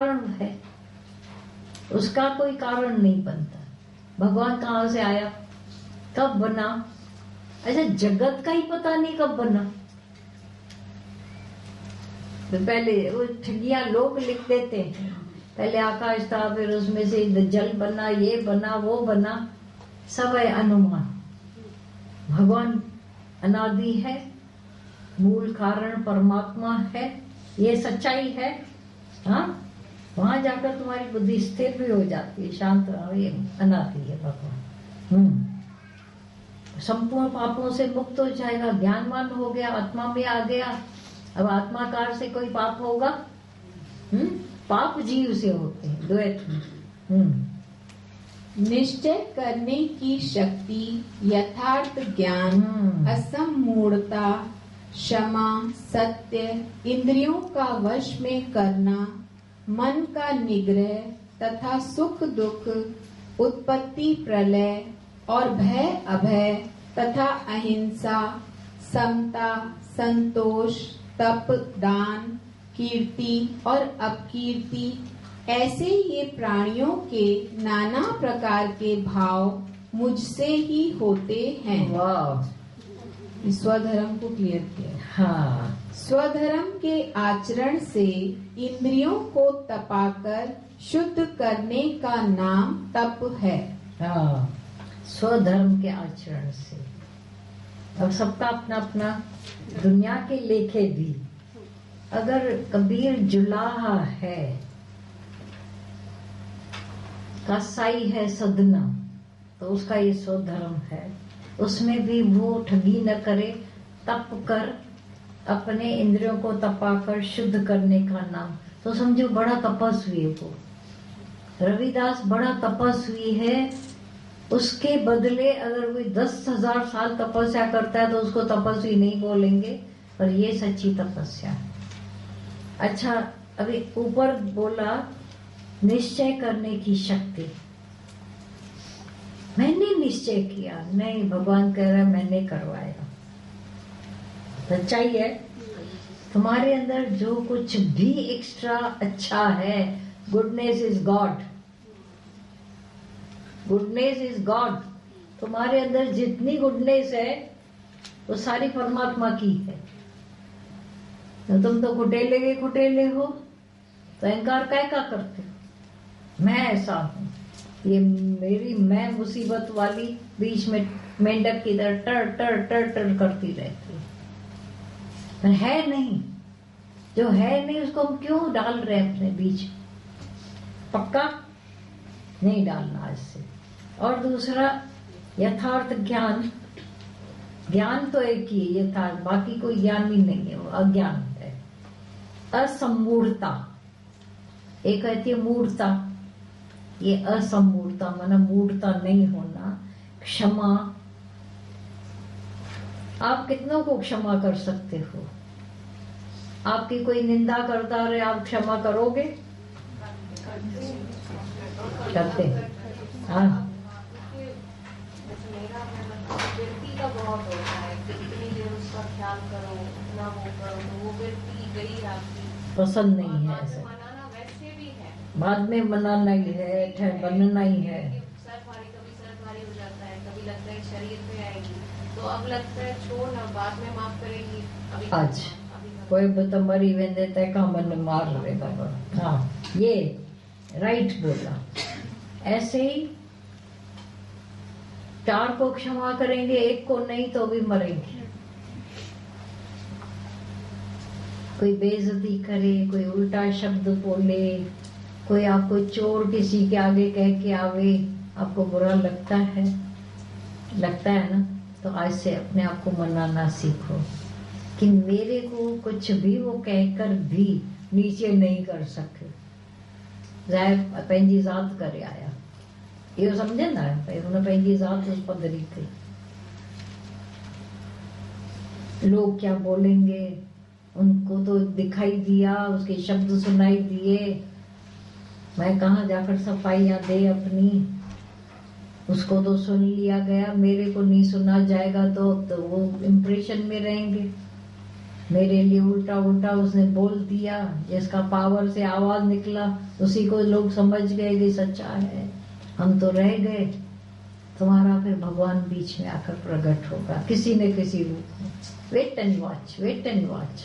कारण है, उसका कोई कारण नहीं बनता। भगवान कहाँ से आया, कब बना, ऐसे जगत का ही पता नहीं कब बना। तो पहले वो ठगिया लोग लिख देते हैं, पहले आकाश था, फिर उसमें से जल बना, ये बना, वो बना, सब है अनुमान। भगवान अनादि है, मूल कारण परमात्मा है, ये सच्चाई है। हाँ, वहां जाकर तुम्हारी बुद्धि स्थिर भी हो जाती है, शांत, ये अनादि है भगवान। संपूर्ण पापों से मुक्त हो जाएगा, ज्ञानवान हो गया, आत्मा में आ गया। अब आत्माकार से कोई पाप होगा? पाप जीव से होते हैं, द्वैत में। निश्चय करने की शक्ति, यथार्थ ज्ञान, असमूढ़ता, क्षमा, सत्य, इंद्रियों का वश में करना, मन का निग्रह तथा सुख दुख, उत्पत्ति प्रलय और भय अभय तथा अहिंसा, समता, संतोष, तप, दान, कीर्ति और अपकीर्ति, ऐसे ये प्राणियों के नाना प्रकार के भाव मुझसे ही होते हैं। वाह, स्वधर्म को क्लियर किया। हाँ, स्वधर्म के आचरण से इंद्रियों को तपाकर शुद्ध करने का नाम तप है। हाँ, स्वधर्म के आचरण से। अब सबका अपना अपना दुनिया के लेखे भी। अगर कबीर जुलाहा है, कसाई है सदना, तो उसका ये स्वधर्म है। उसमें भी वो ठगी न करे, तप कर अपने इंद्रियों को तपाकर शुद्ध करने का नाम। तो समझो बड़ा तपस्वी है वो। रविदास बड़ा तपस्वी है, उसके बदले अगर कोई 10,000 साल तपस्या करता है तो उसको तपस्वी नहीं बोलेंगे, पर ये सच्ची तपस्या है। अच्छा, अभी ऊपर बोला निश्चय करने की शक्ति। मैंने निश्चय किया नहीं, भगवान कह रहा है मैंने करवाया। सच्चाई है, तुम्हारे अंदर जो कुछ भी एक्स्ट्रा अच्छा है, goodness is God, goodness is God. तुम्हारे अंदर जितनी गुडनेस है वो सारी परमात्मा की है। तो तुम तो खुटेले के खुटेले हो, तो अहंकार क्या करते हो, मैं ऐसा हूं, ये मेरी मैं मुसीबत वाली बीच में मेंढक की तरह टर टर टर टर करती रहती है नहीं। जो है नहीं उसको हम क्यों डाल रहे हैं अपने बीच? पक्का नहीं डालना इससे। और दूसरा यथार्थ ज्ञान। ज्ञान तो एक ही है यथार्थ, बाकी कोई ज्ञान ही नहीं है, वो अज्ञान है। असमूढ़ता, एक कहती है मूढ़ता, ये असमूढ़ता माना मूढ़ता नहीं होना। क्षमा, आप कितनों को क्षमा कर सकते हो? आपकी कोई निंदा करता रहे, आप क्षमा करोगे? करते हैं। हाँ, का बहुत होता है कि इतनी देर उसका ख्याल करो, ना वो करो, तो वो व्यक्ति गई आपकी पसंद नहीं है ऐसे। मनाना वैसे भी है, बाद में मनाना ही है, बनना ही है। सर भारी हो जाता है, कभी लगता है शरीर पे आएगी, तो अब लगता है छोड़ ना, बाद में माफ करेगी। अभी आज कोई तो मरी वेंदे तय का मन मार रहे बाबा। हाँ, ये राइट बोला। ऐसे ही 4 को क्षमा करेंगे, 1 को नहीं तो भी मरेंगे। कोई बेइज्जती करे, कोई उल्टा शब्द बोले, कोई आपको चोर किसी के आगे कह के आवे, आपको बुरा लगता है? लगता है ना? तो आज से अपने आप को मनाना सीखो कि मेरे को कुछ भी वो कहकर भी नीचे नहीं कर सके। ज़ाहिर पंहिंजी ज़ात करे आया, ये समझे ना, उन्हें पंहिंजी ज़ात उस पदरी थी। लोग क्या बोलेंगे, उनको तो दिखाई दिया, उसके शब्द सुनाई दिए, मैं कहाँ जाकर सफाइयाँ दे अपनी, उसको तो सुन लिया गया, मेरे को नहीं सुना जाएगा तो वो इम्प्रेशन में रहेंगे। मेरे लिए उल्टा उल्टा उसने बोल दिया, जिसका पावर से आवाज निकला उसी को लोग समझ गए कि सच्चा है, हम तो रह गए। तुम्हारा फिर भगवान बीच में आकर प्रकट होगा किसी न किसी रूप में। Wait and watch, wait and watch.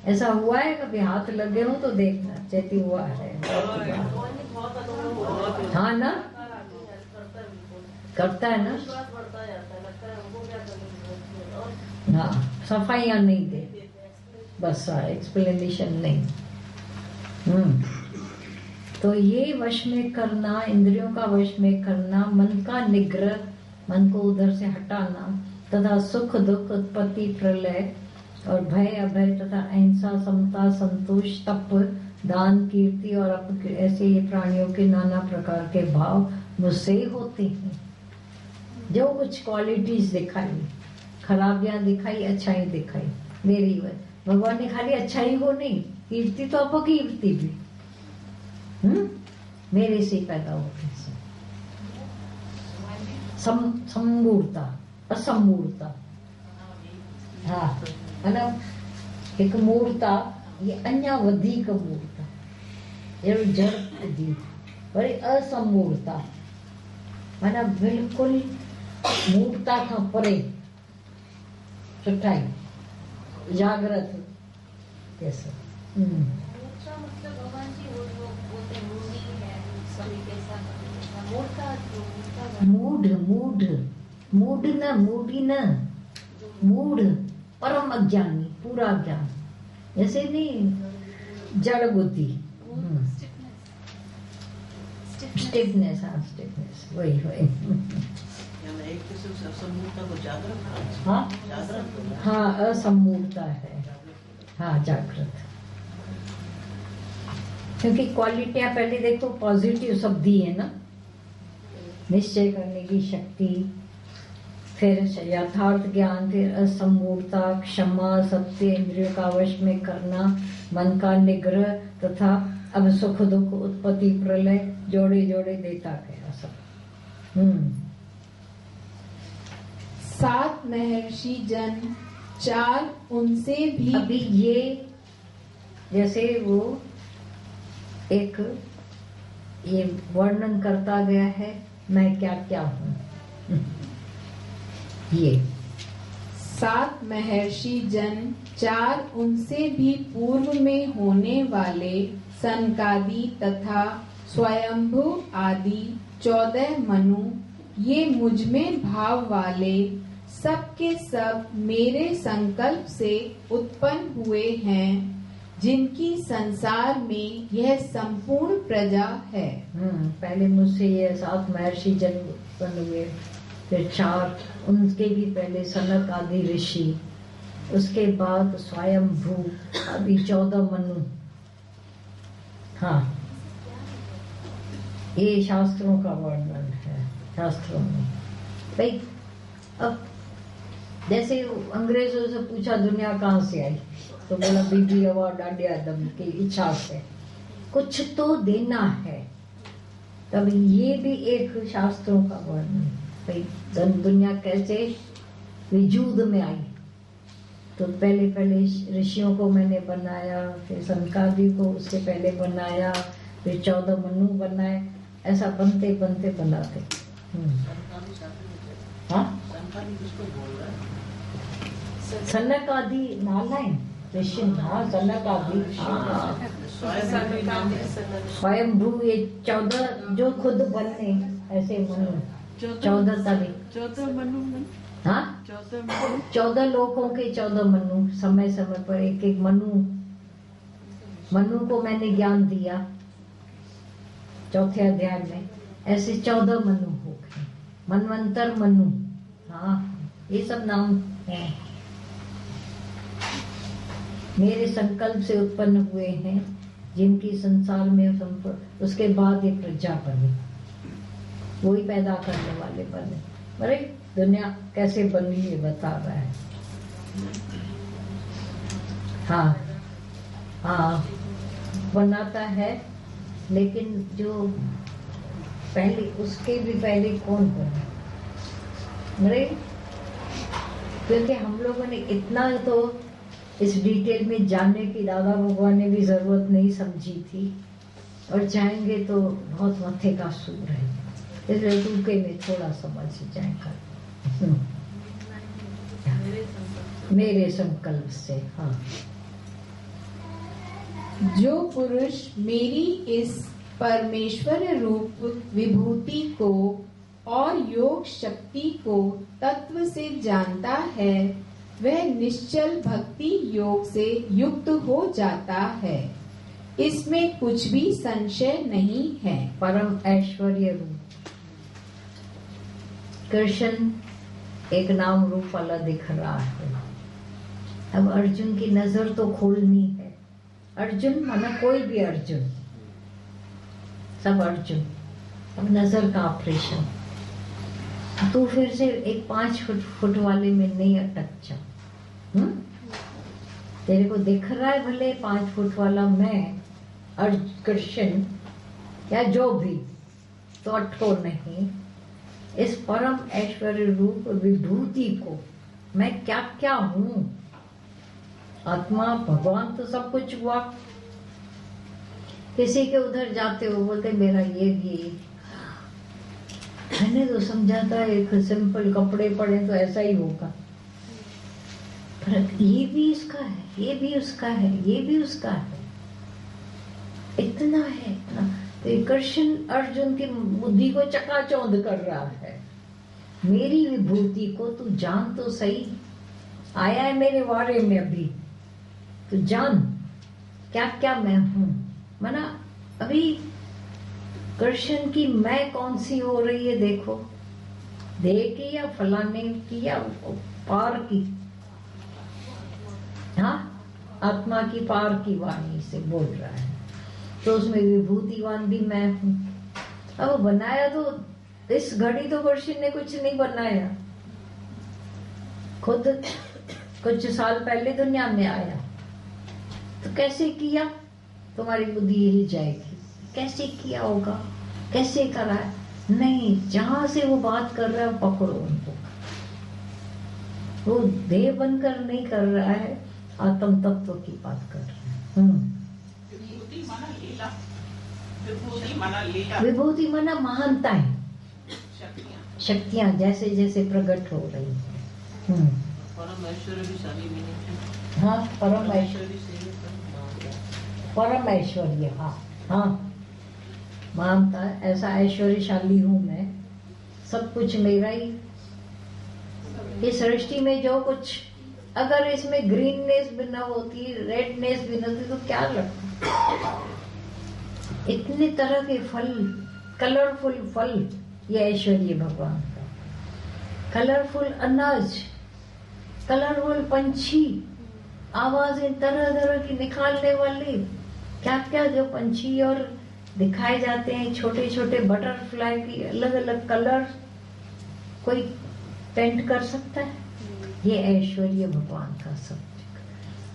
ऐसा हुआ है कभी? हाथ लगे हो तो देखना, चेती हुआ है। हाँ ना, करता है ना। हाँ, सफाइयाँ नहीं दे, बस एक्सप्लेनेशन नहीं। तो ये वश में करना, इंद्रियों का वश में करना, मन का निग्रह, मन को उधर से हटाना, तथा सुख दुख उत्पत्ति प्रलय और भय अभय तथा अहिंसा समता संतोष तप दान कीर्ति और ऐसे ये प्राणियों के नाना प्रकार के भाव मुझसे होते हैं। जो कुछ क्वालिटीज दिखाई, खराबियां दिखाई, अच्छाई दिखाई, मेरी भगवान ने खाली अच्छाई को नहीं, कीर्ति तो अपकीर्ति भी मेरे से पैदा होती है। सम्मूर्ता असम्मूर्ता, हाँ है ना। एक मूर्ता ये अन्या वधिक मूर्ता, ये जड़ दी, वरी असम्मूर्ता माना बिल्कुल मूर्ता का परे, सुठाई जागृत कैसे। मतलब भगवान जी वो जो बोलते मूडी है, सभी कैसा मूड मूड मूड न मूडी न मूड, परम अज्ञानी, पूरा ज्ञान, ऐसे नहीं जड़ बुद्धि, स्टिफनेस, हाँ स्टिफनेस, वही वही। हाँ हाँ, असम्मूर्ता है, हाँ जागृत। क्योंकि क्वालिटियां पहले देखो पॉजिटिव सब दी है ना, निश्चय करने की शक्ति, फिर यथार्थ ज्ञान, फिर असम्मूर्ता, क्षमा, सत्य, इंद्रियों का वश में करना, मन का निग्रह, तथा अब सुख दुख उत्पत्ति प्रलय, जोड़े जोड़े देता गया सब। 7 महर्षि जन, 4 उनसे भी। अभी ये जैसे वो एक ये वर्णन करता गया है, मैं क्या क्या हूँ। ये 7 महर्षि जन, 4 उनसे भी पूर्व में होने वाले सनकादि तथा स्वयंभू आदि 14 मनु, ये मुझ में भाव वाले सब के सब मेरे संकल्प से उत्पन्न हुए हैं, जिनकी संसार में यह संपूर्ण प्रजा है। पहले मुझसे ये 7 महर्षि जन उत्पन्न हुए, फिर 4 उनके भी पहले सनक आदि ऋषि, उसके बाद स्वयंभू आदि 14 मनु। हाँ, ये शास्त्रों का वर्णन है, शास्त्रों में। भाई अब जैसे अंग्रेजों से पूछा दुनिया कहाँ से आई, तो बोला बीबी हवा डाडिया दम की इच्छा से, कुछ तो देना है। तब ये भी एक शास्त्रों का वर्णन, भाई दुनिया कैसे वजूद में आई। तो पहले पहले ऋषियों को मैंने बनाया, फिर सनकादि को उससे पहले बनाया, फिर 14 मनु बनाए, ऐसा बनते बनते बनाते। हाँ, सनक आदि नालायन ऋषि, हाँ सनक आदि स्वयंभू, ये 14 जो खुद बने ऐसे मनु, 14 तभी 14 मनु, हाँ 14 लोगों के 14 मनु, समय समय पर एक एक मनु को मैंने ज्ञान दिया 4थे अध्याय में, ऐसे 14 मनु हो गए, मनवंतर मनु। हाँ, ये सब नाम है, मेरे संकल्प से उत्पन्न हुए हैं, जिनकी संसार में उसके बाद ये प्रजा बनी, वही पैदा करने वाले बने। अरे दुनिया कैसे बनी ये बता रहा है। हाँ हाँ, बनाता है, लेकिन जो पहले, उसके भी पहले कौन बना? अरे क्योंकि हम लोगों ने इतना तो इस डिटेल में जानने की दादा भगवान ने भी जरूरत नहीं समझी थी, और जाएंगे तो बहुत मत्थे का सूर है, इसलिए टूके में थोड़ा समझ जाएगा मेरे संकल्प से। हाँ, जो पुरुष मेरी इस परमेश्वर रूप विभूति को और योग शक्ति को तत्व से जानता है, वह निश्चल भक्ति योग से युक्त हो जाता है, इसमें कुछ भी संशय नहीं है। परम ऐश्वर्य रूप कृष्ण एक नाम रूप वाला दिख रहा है। अब अर्जुन की नजर तो खोलनी है। अर्जुन माना कोई भी अर्जुन, सब अर्जुन। अब नजर का ऑपरेशन, तू फिर से एक 5 फुट वाले में नहीं अटक जा। तेरे को दिख रहा है भले 5 फुट वाला मैं कृष्ण या जो भी, तो अटको नहीं। इस परम ऐश्वर्य रूप विभूति को मैं क्या क्या हूँ, आत्मा भगवान तो सब कुछ हुआ। किसी के उधर जाते हो बोलते मेरा ये भी, मैंने तो समझा था एक सिंपल कपड़े पड़े तो ऐसा ही होगा, पर ये भी इसका है, ये भी उसका है, ये भी उसका है, इतना है ना। तो कृष्ण अर्जुन की बुद्धि को चकाचौंध कर रहा है। मेरी विभूति को तू जान तो सही, आया है मेरे बारे में अभी, तो जान क्या क्या मैं हूं। माना अभी कृष्ण की मैं कौन सी हो रही है, देखो, देह की या फलाने की या पार की। हाँ, आत्मा की पार की वाणी से बोल रहा है, तो उसमें विभूतिवान भी मैं हूं। अब बनाया तो इस घड़ी तो कृष्ण ने कुछ नहीं बनाया, खुद कुछ साल पहले दुनिया में आया, तो कैसे किया, तुम्हारी बुद्धि हिल जाएगी। कैसे किया होगा, कैसे करा है, नहीं, जहां से वो बात कर रहा है पकड़ो उनको। वो देह बनकर नहीं कर रहा है, आत्म तत्व की बात कर रहा है। विभूति माना महानताएं, शक्तियां जैसे जैसे प्रकट हो रही है। परम ऐश्वर्यशाली भी नहीं। हाँ, परम ऐश्वर्य। हाँ हाँ, मानता ऐसा ऐश्वर्यशाली हूँ मैं, सब कुछ मेरा ही। इस सृष्टि में जो कुछ, अगर इसमें ग्रीननेस भी न होती, रेडनेस भी न होती, तो क्या लगता। इतने तरह के फल, कलरफुल फल, ये ऐश्वर्य भगवान का। कलरफुल अनाज, कलरफुल पंछी, आवाजें तरह तरह की निकालने वाली, क्या क्या जो पंछी और दिखाए जाते हैं, छोटे छोटे बटरफ्लाई की अलग अलग कलर, कोई पेंट कर सकता है। ये ऐश्वर्य भगवान का सब,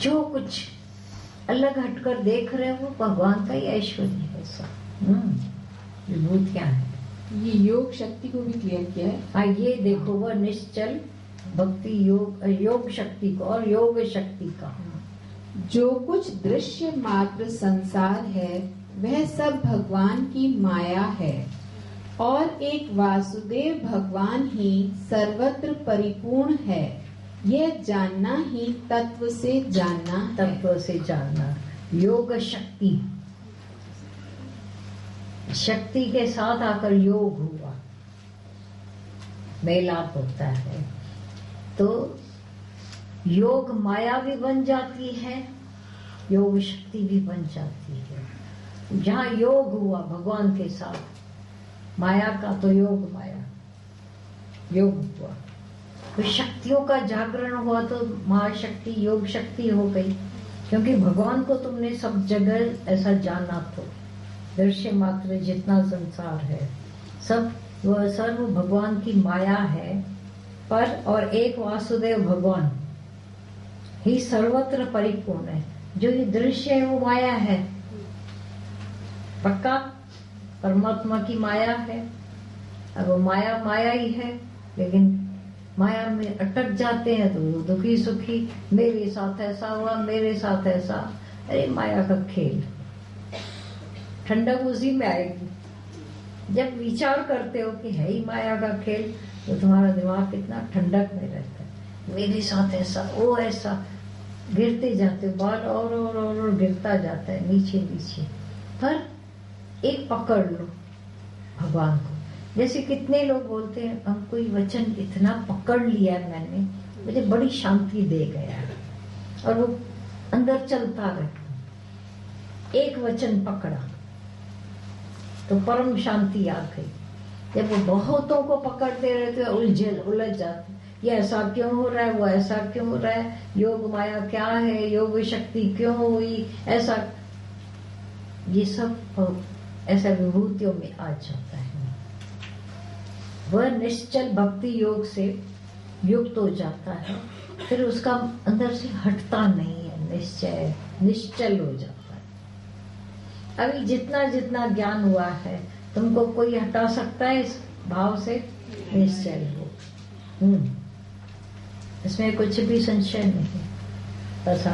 जो कुछ अलग हटकर देख रहे हो भगवान का ही ऐश्वर्य है सब। विभूतियां है। ये योग शक्ति को भी क्लियर किया है। हाँ, ये देखो वह निश्चल भक्ति योग शक्ति को और योग शक्ति का। जो कुछ दृश्य मात्र संसार है वह सब भगवान की माया है, और एक वासुदेव भगवान ही सर्वत्र परिपूर्ण है। यह जानना ही तत्व से जानना है। तत्व से जानना, योग शक्ति, शक्ति के साथ आकर योग हुआ, मेलाप होता है, तो योग माया भी बन जाती है, योग शक्ति भी बन जाती है। जहाँ योग हुआ भगवान के साथ, माया का तो योग माया, योग हुआ, तो शक्तियों का जागरण हुआ, तो महाशक्ति योग शक्ति हो गई। क्योंकि भगवान को तुमने सब जगह ऐसा जाना, तो दृश्य मात्र जितना संसार है सब वह सर्व भगवान की माया है। पर और एक वासुदेव भगवान ही सर्वत्र परिपूर्ण है। जो ये दृश्य है वो माया है, पक्का परमात्मा की माया है। अब वो माया माया ही है, लेकिन माया में अटक जाते हैं तो वो दुखी सुखी, मेरे साथ ऐसा हुआ, मेरे साथ ऐसा। अरे माया का खेल, ठंडक उसी में आएगी। जब विचार करते हो कि है ही माया का खेल, तो तुम्हारा दिमाग कितना ठंडक में रहता है। मेरे साथ ऐसा, वो ऐसा, गिरते जाते हो, बाल और गिरता जाता है नीचे नीचे। पर एक पकड़ लो भगवान को। जैसे कितने लोग बोलते हैं हम कोई वचन इतना पकड़ लिया है मैंने, मुझे बड़ी शांति दे गया है, और वो अंदर चलता रहता। एक वचन पकड़ा तो परम शांति आ गई। जब वो बहुतों को पकड़ते रहते उलझ जाते, ये ऐसा क्यों हो रहा है, वो ऐसा क्यों हो रहा है, योग माया क्या है, योग शक्ति क्यों हुई, ऐसा, ये सब ऐसा विभूतियों में आ जाता है। वह निश्चल भक्ति योग से युक्त हो जाता है, फिर उसका अंदर से हटता नहीं है, निश्चल हो जाता है। अभी जितना जितना ज्ञान हुआ है, तुमको कोई हटा सकता है इस भाव से? निश्चल हो, इसमें कुछ भी संशय नहीं। बस